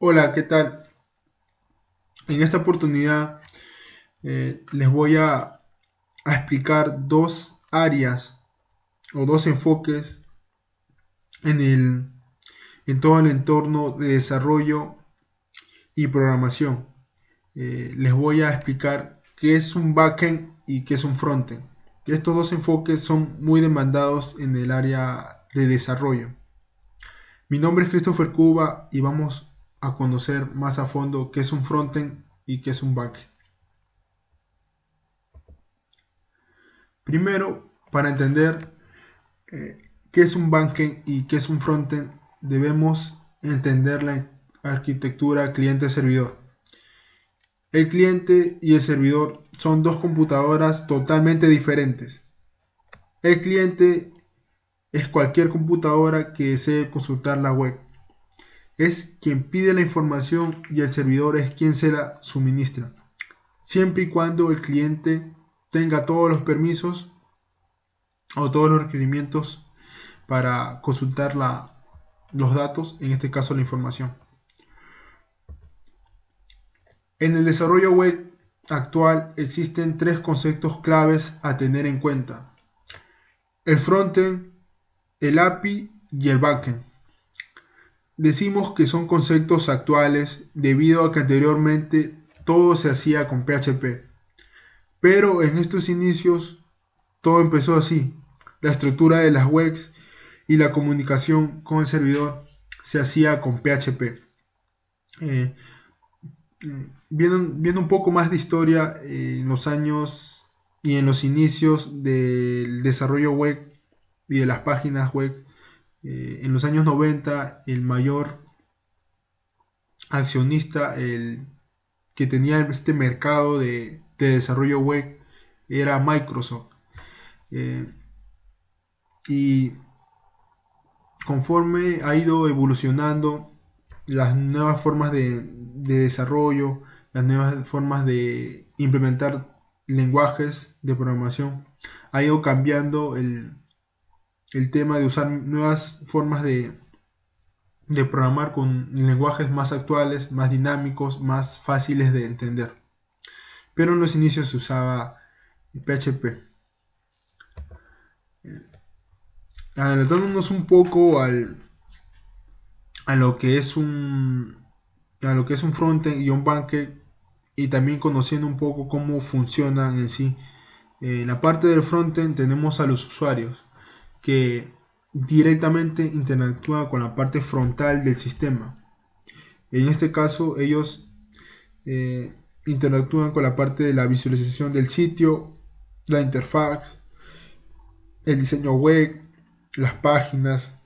Hola, ¿qué tal? En esta oportunidad les voy a explicar dos áreas o dos enfoques en en todo el entorno de desarrollo y programación. Les voy a explicar qué es un backend y qué es un frontend. Estos dos enfoques son muy demandados en el área de desarrollo. Mi nombre es Christopher Cuba y vamos a conocer más a fondo qué es un frontend y qué es un backend. Primero, para entender qué es un backend y qué es un frontend, debemos entender la arquitectura cliente-servidor. El cliente y el servidor son dos computadoras totalmente diferentes. El cliente es cualquier computadora que desee consultar la web. Es quien pide la información y el servidor es quien se la suministra, siempre y cuando el cliente tenga todos los permisos o todos los requerimientos para consultar los datos, en este caso la información. En el desarrollo web actual existen tres conceptos claves a tener en cuenta: el frontend, el API y el backend. Decimos que son conceptos actuales debido a que anteriormente todo se hacía con PHP, pero en estos inicios todo empezó así. La estructura de las webs y la comunicación con el servidor se hacía con PHP. Eh, viendo un poco más de historia en los años y en los inicios del desarrollo web y de las páginas web, en los años 90 el mayor accionista, el que tenía este mercado de desarrollo web, era Microsoft. Eh, y conforme ha ido evolucionando las nuevas formas de desarrollo, las nuevas formas de implementar lenguajes de programación, ha ido cambiando el tema de usar nuevas formas de programar con lenguajes más actuales, más dinámicos, más fáciles de entender. Pero en los inicios se usaba PHP. Adelantándonos un poco a lo que es un frontend y un backend, y también conociendo un poco cómo funcionan en sí. En la parte del frontend tenemos a los usuarios que directamente interactúan con la parte frontal del sistema. En este caso ellos eh, interactúan con la parte de la visualización del sitio, la interfaz, el diseño web, las páginas,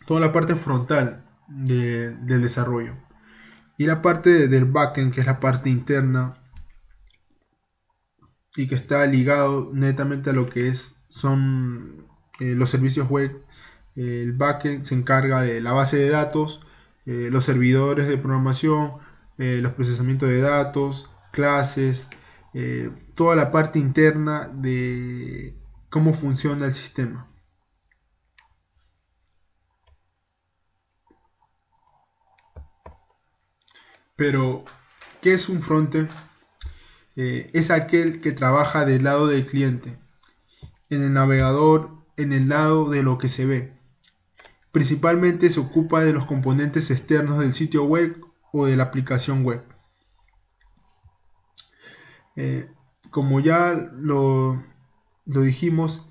toda la parte frontal del desarrollo. Y la parte del backend, que es la parte interna y que está ligado netamente a lo que son los servicios web. El backend se encarga de la base de datos, los servidores de programación, los procesamientos de datos, clases, toda la parte interna de cómo funciona el sistema. Pero, ¿qué es un frontend? Es aquel que trabaja del lado del cliente, en el navegador, en el lado de lo que se ve. Principalmente se ocupa de los componentes externos del sitio web o de la aplicación web. Eh, Como ya lo dijimos,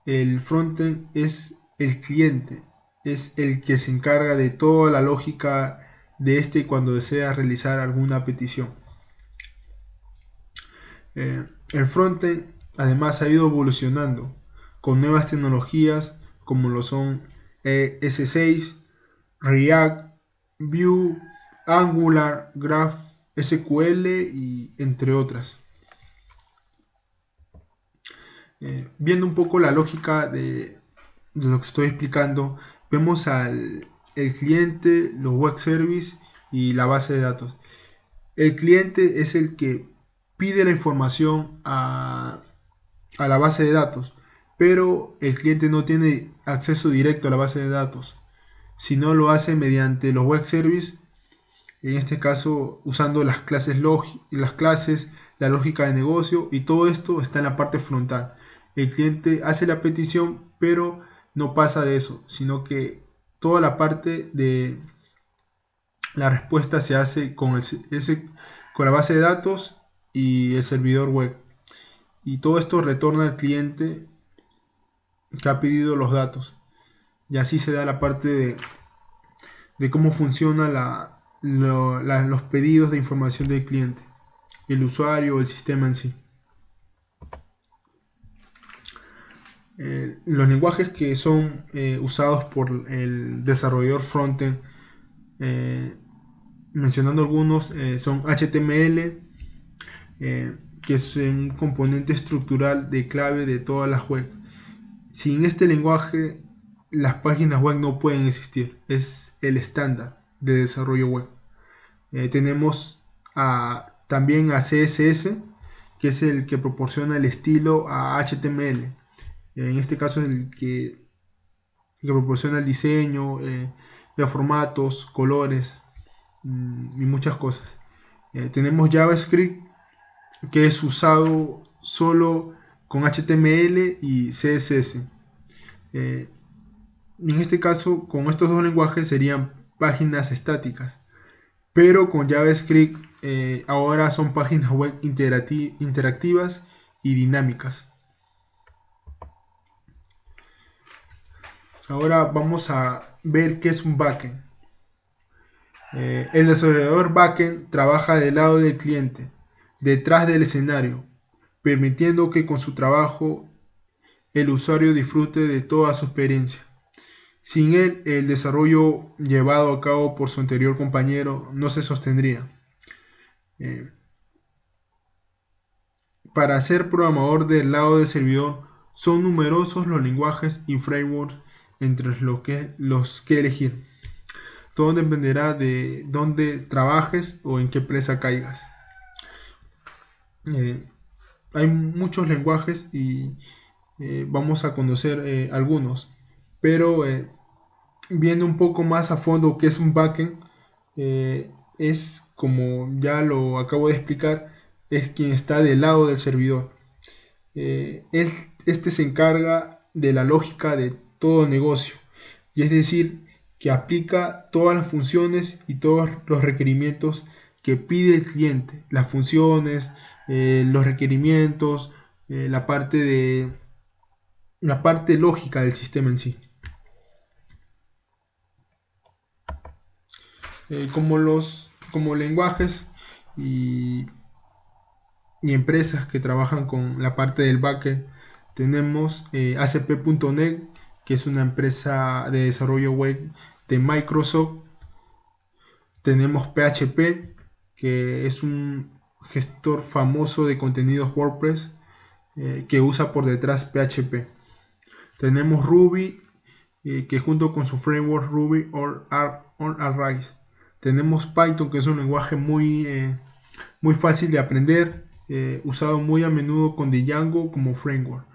el frontend es el cliente, es el que se encarga de toda la lógica de este cuando desea realizar alguna petición. El frontend además ha ido evolucionando con nuevas tecnologías como lo son S6, React, Vue, Angular, GraphSQL y entre otras. Viendo un poco la lógica de lo que estoy explicando, vemos el cliente, los web services y la base de datos. El cliente es el que pide la información a la base de datos, pero el cliente no tiene acceso directo a la base de datos, sino lo hace mediante los web services en este caso usando las clases, la lógica de negocio, y todo esto está en la parte frontal. El cliente hace la petición, pero no pasa de eso, sino que toda la parte de la respuesta se hace con la base de datos y el servidor web. Y todo esto retorna al cliente que ha pedido los datos. Y así se da la parte de cómo funciona los pedidos de información del cliente, el usuario o el sistema en sí. Los lenguajes que son usados por el desarrollador frontend, mencionando algunos, son HTML, que es un componente estructural de clave de todas las webs. Sin este lenguaje, las páginas web no pueden existir. Es el estándar de desarrollo web. Tenemos también a CSS, que es el que proporciona el estilo a HTML. En este caso es el que proporciona el diseño, los formatos, colores y muchas cosas. Tenemos JavaScript, que es usado solo con HTML y CSS. En este caso, con estos dos lenguajes serían páginas estáticas, pero con JavaScript ahora son páginas web interactivas y dinámicas. Ahora vamos a ver qué es un backend. El desarrollador backend trabaja del lado del cliente, detrás del escenario, permitiendo que con su trabajo el usuario disfrute de toda su experiencia. Sin él, el desarrollo llevado a cabo por su anterior compañero no se sostendría. Para ser programador del lado del servidor, son numerosos los lenguajes y frameworks entre los que elegir. Todo dependerá de dónde trabajes o en qué empresa caigas. Hay muchos lenguajes y vamos a conocer algunos, pero viendo un poco más a fondo qué es un backend, es como ya lo acabo de explicar, es quien está del lado del servidor. Este se encarga de la lógica de todo negocio, y es decir, que aplica todas las funciones y todos los requerimientos que pide el cliente, las funciones, los requerimientos, la parte lógica del sistema en sí. Como lenguajes y empresas que trabajan con la parte del backend, tenemos ACP.NET, que es una empresa de desarrollo web de Microsoft. Tenemos PHP, que es un gestor famoso de contenidos WordPress, que usa por detrás PHP. Tenemos Ruby, que junto con su framework Ruby on Rails. Tenemos Python, que es un lenguaje muy fácil de aprender, usado muy a menudo con Django como framework.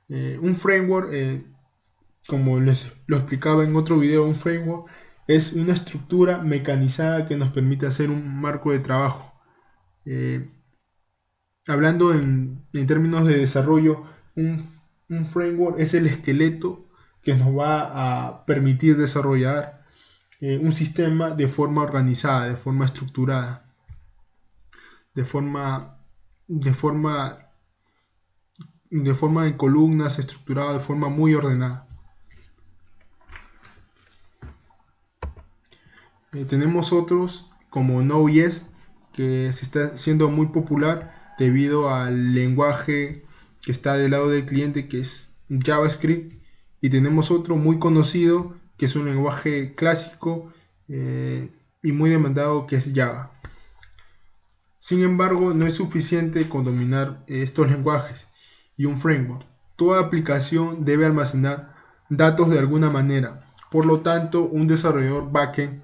Un framework, como les lo explicaba en otro video, un framework es una estructura mecanizada que nos permite hacer un marco de trabajo. Hablando en términos de desarrollo, un framework es el esqueleto que nos va a permitir desarrollar un sistema de forma organizada, de forma estructurada, de forma en columnas, estructurada de forma muy ordenada. Tenemos otros como Node.js, que se está haciendo muy popular debido al lenguaje que está del lado del cliente, que es JavaScript, y tenemos otro muy conocido que es un lenguaje clásico y muy demandado, que es Java. Sin embargo, no es suficiente con dominar estos lenguajes y un framework. Toda aplicación debe almacenar datos de alguna manera. Por lo tanto, un desarrollador backend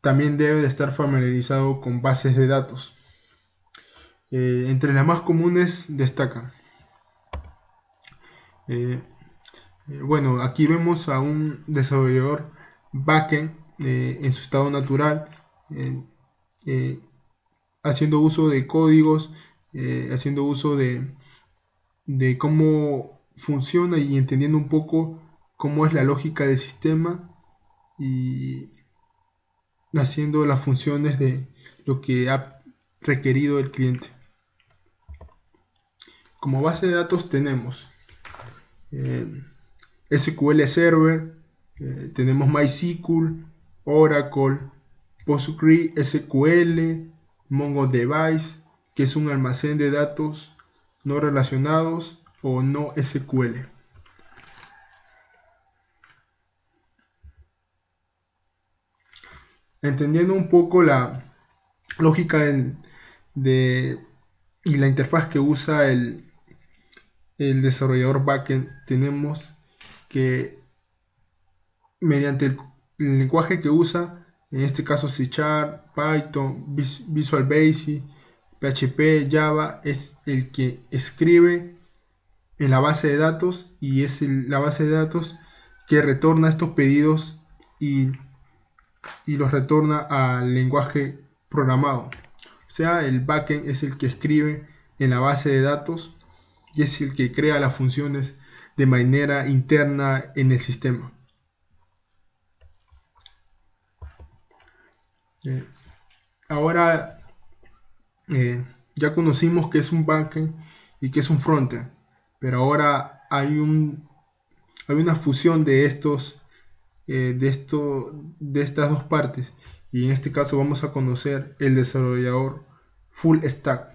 también debe de estar familiarizado con bases de datos. Entre las más comunes destacan. Bueno, aquí vemos a un desarrollador backend en su estado natural, eh, haciendo uso de códigos, haciendo uso de cómo funciona y entendiendo un poco cómo es la lógica del sistema y haciendo las funciones de lo que ha requerido el cliente. Como base de datos tenemos SQL Server, tenemos MySQL, Oracle, PostgreSQL, MongoDB, que es un almacén de datos no relacionados o no SQL. Entendiendo un poco la lógica y la interfaz que usa el desarrollador backend, tenemos que mediante el lenguaje que usa, en este caso C#, Python, Visual Basic, PHP, Java, es el que escribe en la base de datos y es la base de datos que retorna estos pedidos y los retorna al lenguaje programado. O sea, el backend es el que escribe en la base de datos y es el que crea las funciones de manera interna en el sistema. Ahora ya conocimos que es un backend y que es un frontend, pero ahora hay una fusión de estas dos partes, y en este caso vamos a conocer el desarrollador full stack.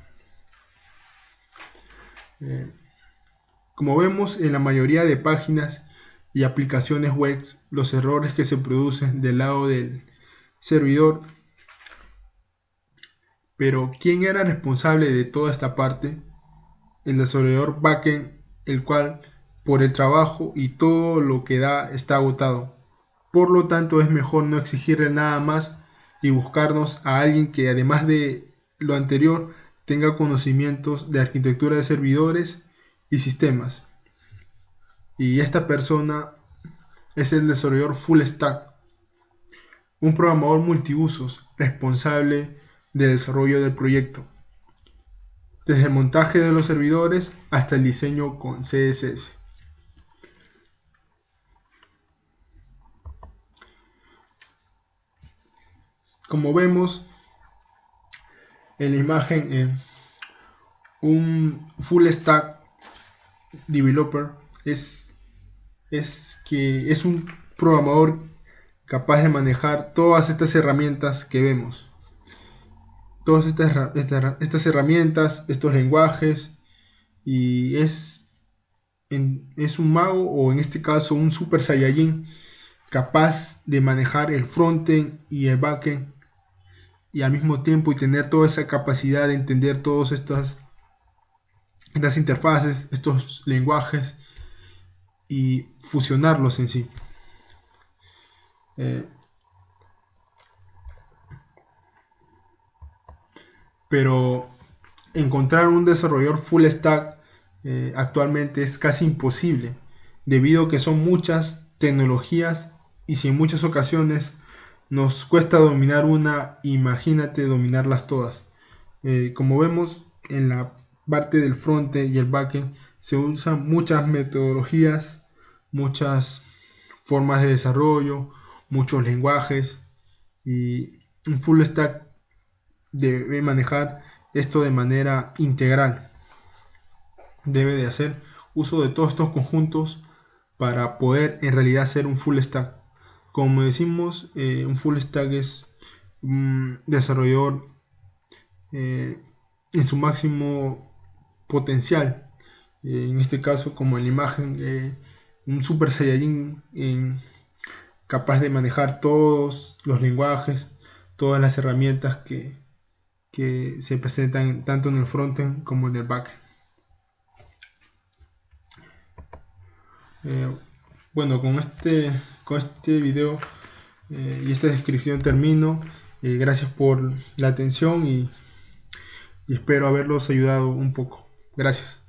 Como vemos en la mayoría de páginas y aplicaciones web, los errores que se producen del lado del servidor. Pero ¿quién era responsable de toda esta parte? El desarrollador backend, el cual por el trabajo y todo lo que da está agotado. Por lo tanto, es mejor no exigirle nada más y buscarnos a alguien que, además de lo anterior, tenga conocimientos de arquitectura de servidores y sistemas. Y esta persona es el desarrollador full stack, un programador multiusos responsable del desarrollo del proyecto, desde el montaje de los servidores hasta el diseño con CSS. Como vemos en la imagen, un full stack developer es un programador capaz de manejar todas estas herramientas que vemos. Todas estas herramientas, estos lenguajes, y es un mago, o en este caso un super saiyajin, capaz de manejar el frontend y el backend y al mismo tiempo y tener toda esa capacidad de entender todas estas interfaces, estos lenguajes y fusionarlos en sí. Pero encontrar un desarrollador full stack actualmente es casi imposible, debido a que son muchas tecnologías y si en muchas ocasiones nos cuesta dominar una, imagínate dominarlas todas. Como vemos en la parte del frontend y el backend se usan muchas metodologías, muchas formas de desarrollo, muchos lenguajes, y un full stack debe manejar esto de manera integral. Debe de hacer uso de todos estos conjuntos para poder en realidad ser un full stack. Como decimos, un full stack es un desarrollador en su máximo potencial. En este caso, como en la imagen, un super saiyajin capaz de manejar todos los lenguajes, todas las herramientas que se presentan tanto en el frontend como en el backend. Bueno, con este video y esta descripción termino. Gracias por la atención y espero haberlos ayudado un poco. Gracias.